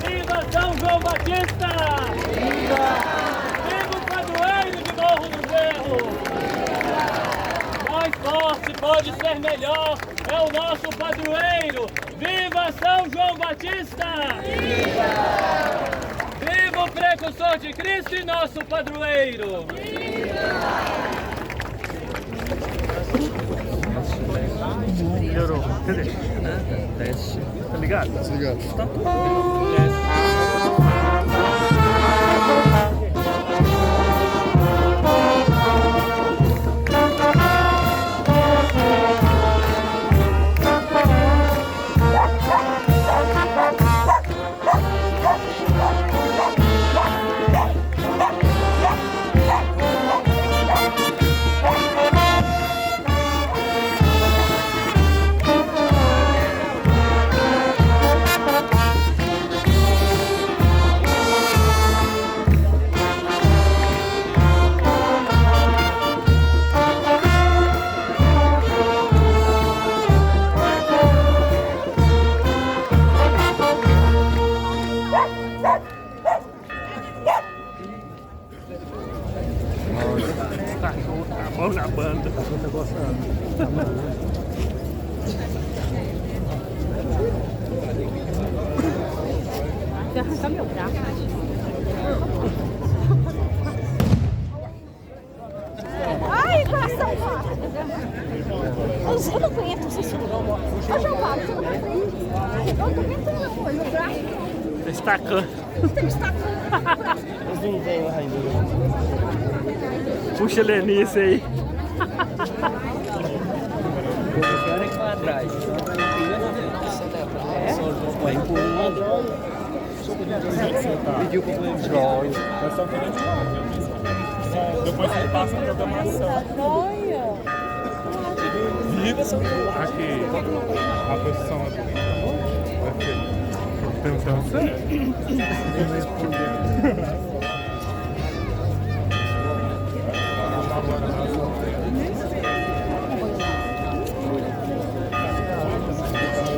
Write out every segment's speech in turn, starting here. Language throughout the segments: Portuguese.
Viva São João Batista! Viva! Viva o padroeiro de Morro do Cerro! Mais forte pode ser melhor, é o nosso padroeiro! Viva São João Batista! Viva! Viva o precursor de Cristo e nosso padroeiro! Melhorou. Cadê? Teste. Tá ligado? Tá ligado? Tá tudo. Cachorro tá bom na banda. O cachorro tá gostando. Quer arrancar meu braço? Ai, coração! Eu não aguento isso. Ô, João Paulo, você não vai frente. Eu tô tentando pôr no braço. Tá estacando. Você me está com o braço. Puxa Lenice aí. Quero que vai atrás. Vai empurrando. Pediu para comer joia. Nós estamos querendo de novo. Depois você passa a programação. Viva São João! Aqui, a posição é pensando sério.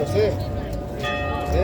Você? É.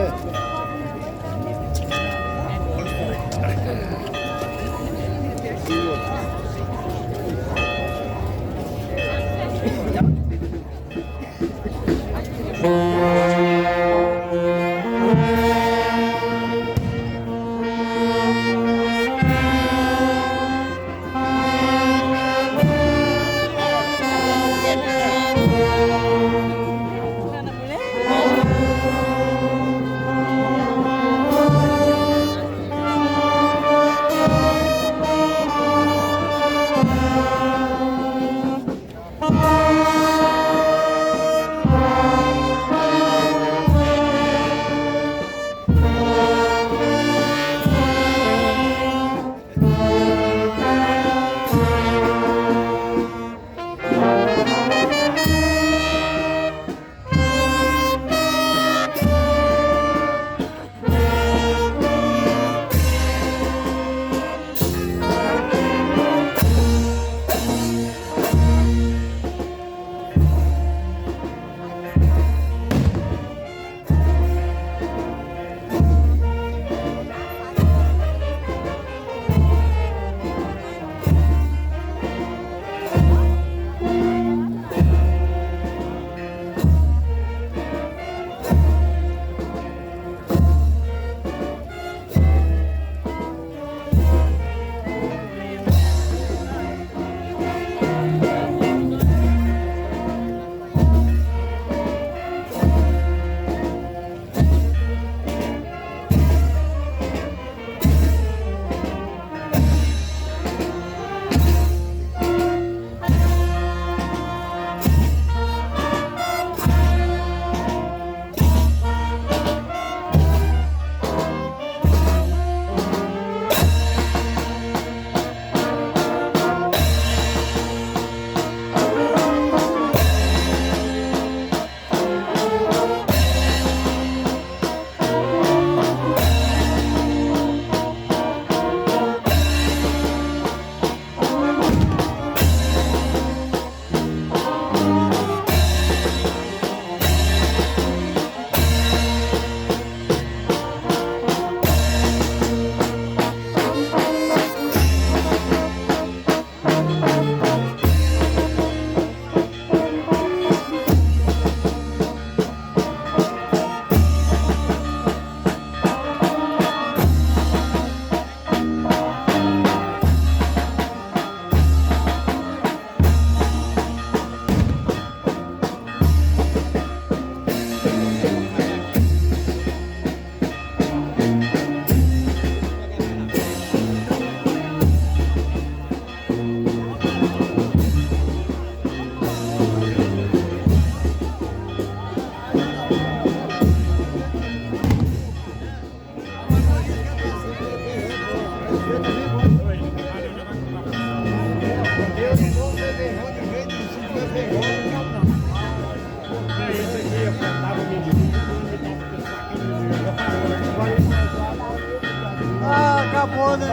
Ah, acabou, né?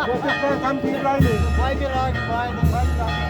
Você pode estar me virar aí. Vai virar, vai, não vai virar.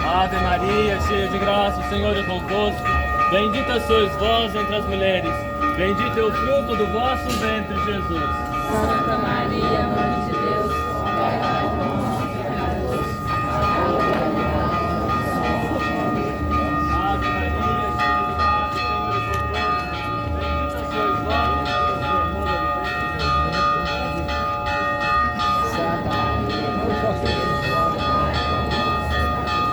Ave Maria, cheia de graça, o Senhor é convosco. Bendita sois vós entre as mulheres. Bendito é o fruto do vosso ventre, Jesus. Santa Maria, Mãe de Deus, rogai por nós, pecadores, agora e na hora de nossa morte. Ave Maria, cheia de graça, o Senhor é convosco. Bendita sois vós entre as Santa Maria, Mãe de Deus, rogai por nós, pecadores,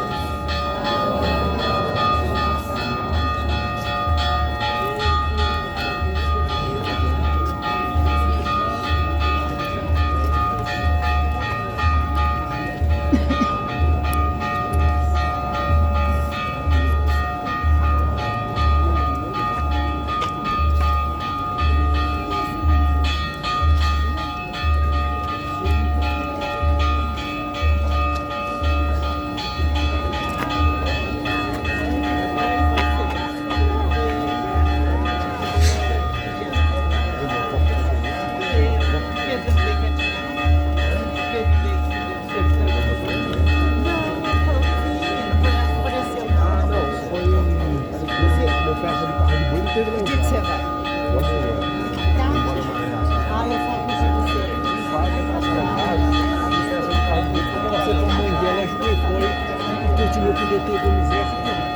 eu podia ter do exército, não.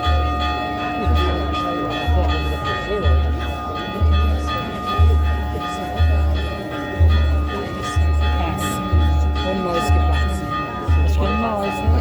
Ou nós que passa? Acho que é nós, né?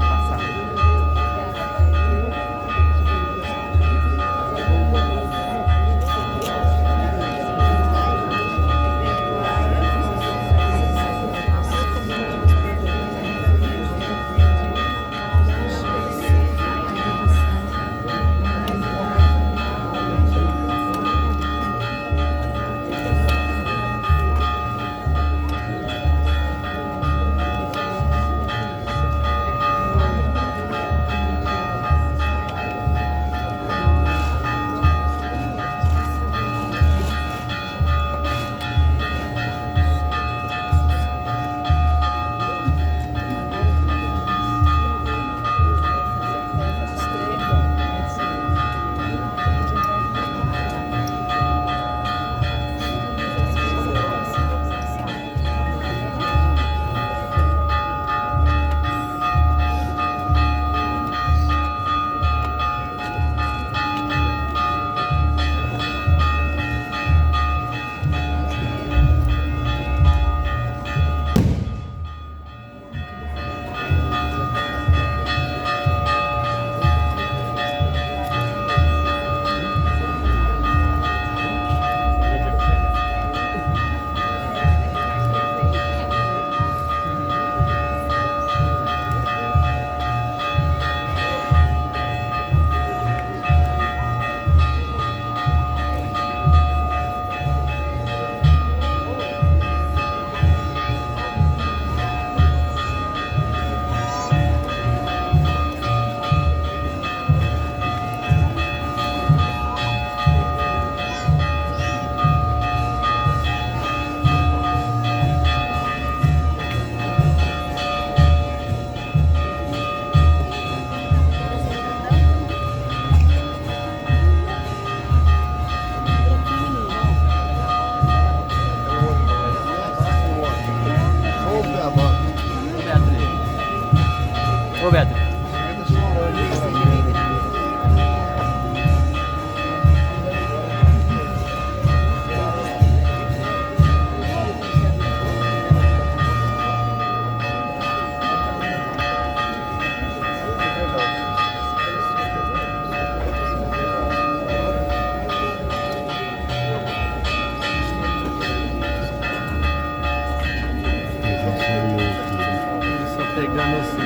Ô, Beto. Só pegando assim.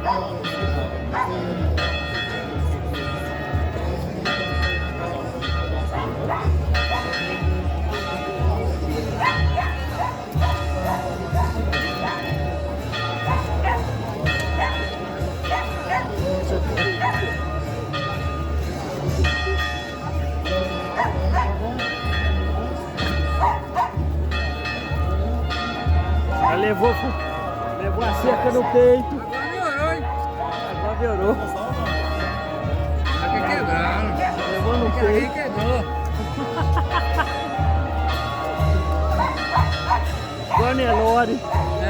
Já levou a cerca no peito. Agora melhorou. Aqui quebraram. Levou no Aqui peito. quebrou. Igual Nelore. É.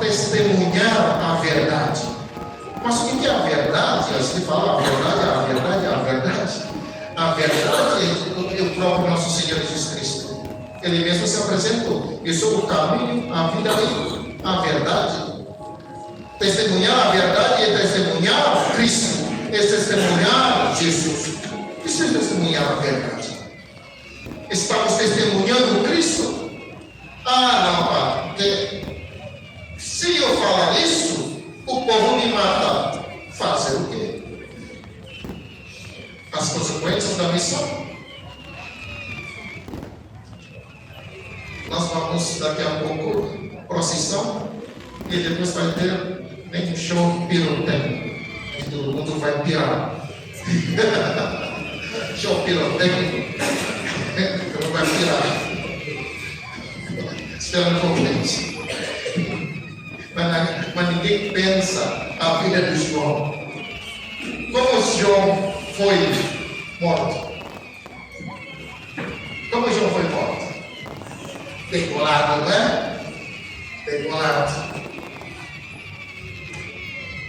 Testemunhar a verdade. Mas o que é a verdade? Aí se fala a verdade, a verdade, a verdade. A verdade é o próprio nosso Senhor Jesus Cristo. Ele mesmo se apresentou. Eu sou o caminho, a vida e a verdade. Testemunhar a verdade é testemunhar Cristo. É testemunhar Jesus. Isso é testemunhar a verdade. Estamos testemunhando Cristo? Ah, não, Padre. Se eu falar isso, o povo me mata. Fazer o quê? As consequências da missão. Nós vamos daqui a pouco procissão e depois vai ter nem um show pirotécnico. Todo mundo vai pirar. Show pirotécnico. Todo mundo vai pirar. Esperando convite. mas ninguém pensa a vida de João. Como João foi morto? Como João foi morto? Degolado, não é? Degolado.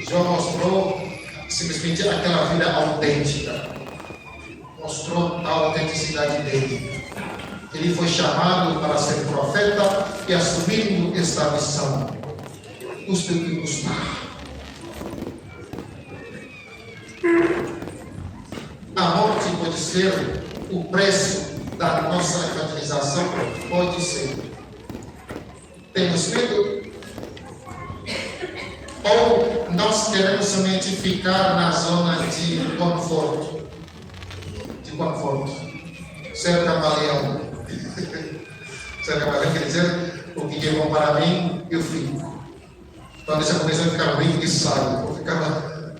João mostrou simplesmente aquela vida autêntica. Mostrou a autenticidade dele. Ele foi chamado para ser profeta e assumindo esta missão. Custe o que custar. A morte pode ser o preço da nossa evangelização? Pode ser. Temos medo? Ou nós queremos somente ficar na zona de conforto? De conforto. Ser camaleão. Ser camaleão quer dizer, o que é bom para mim, eu fico. Quando essa começa a ficar ruim, eu saio. Vou ficar lá.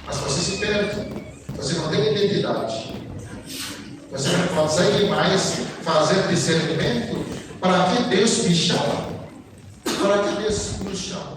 Mas você se perde. Você não tem identidade. Você não consegue mais fazer discernimento. Para que Deus me chama? Para que Deus nos chama?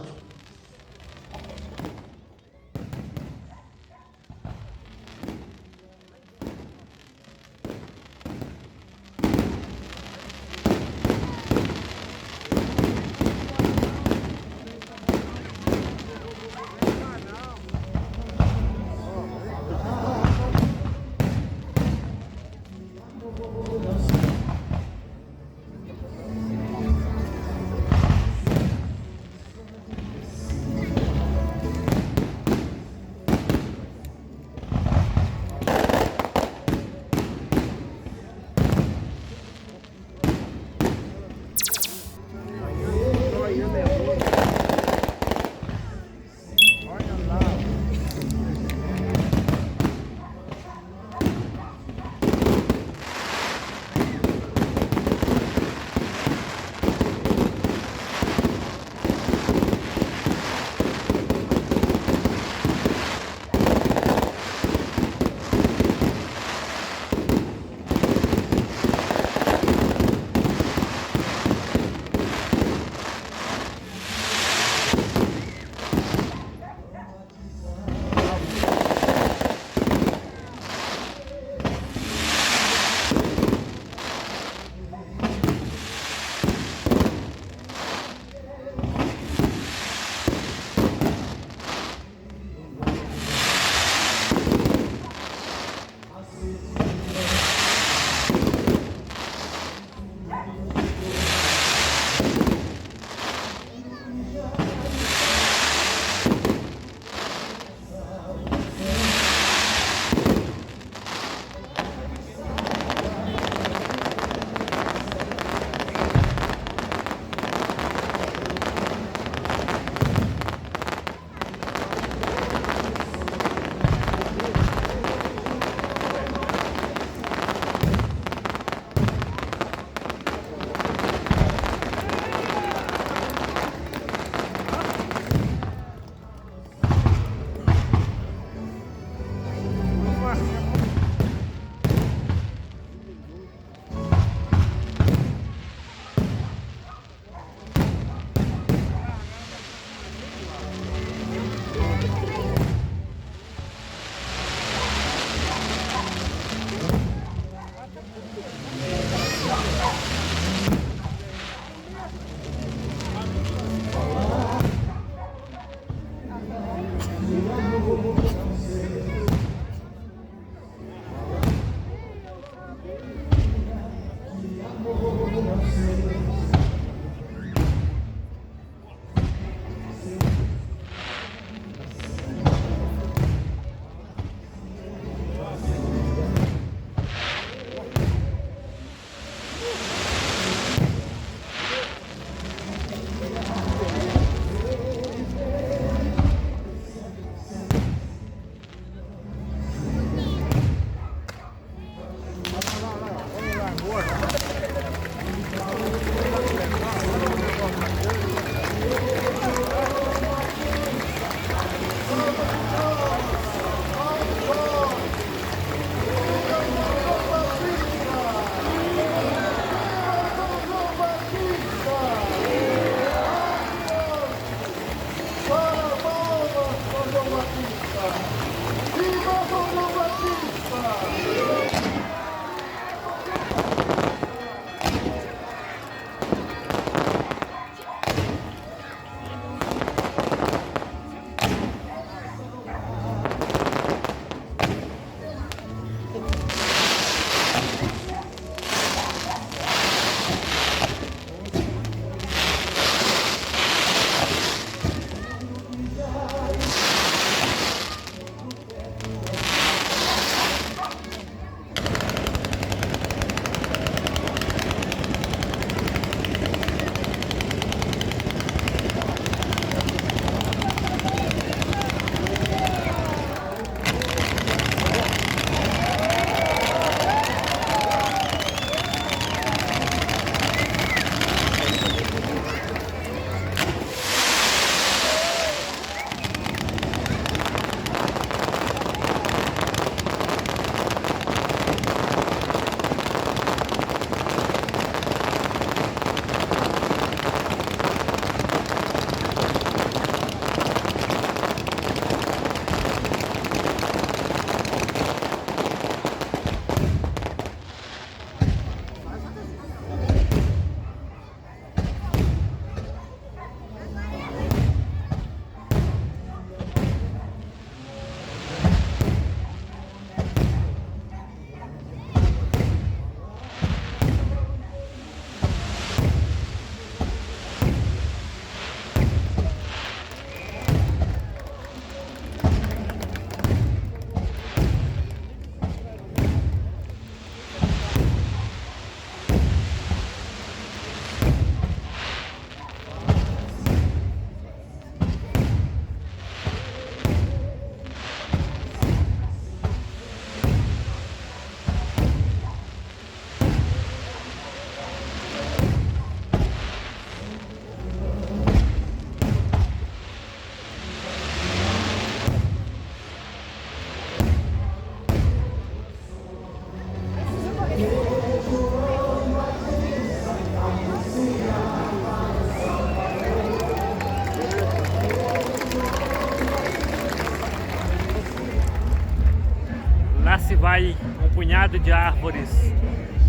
vai um punhado de árvores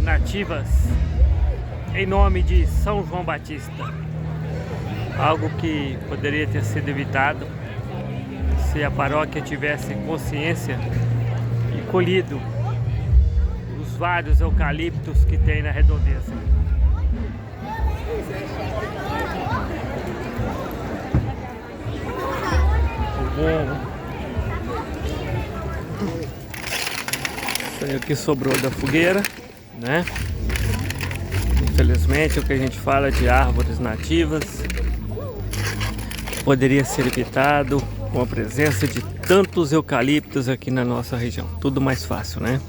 nativas em nome de São João Batista. Algo que poderia ter sido evitado se a paróquia tivesse consciência e colhido os vários eucaliptos que tem na redondeza. Isso aí é o que sobrou da fogueira, né? Infelizmente, o que a gente fala de árvores nativas poderia ser evitado com a presença de tantos eucaliptos aqui na nossa região. Tudo mais fácil, né?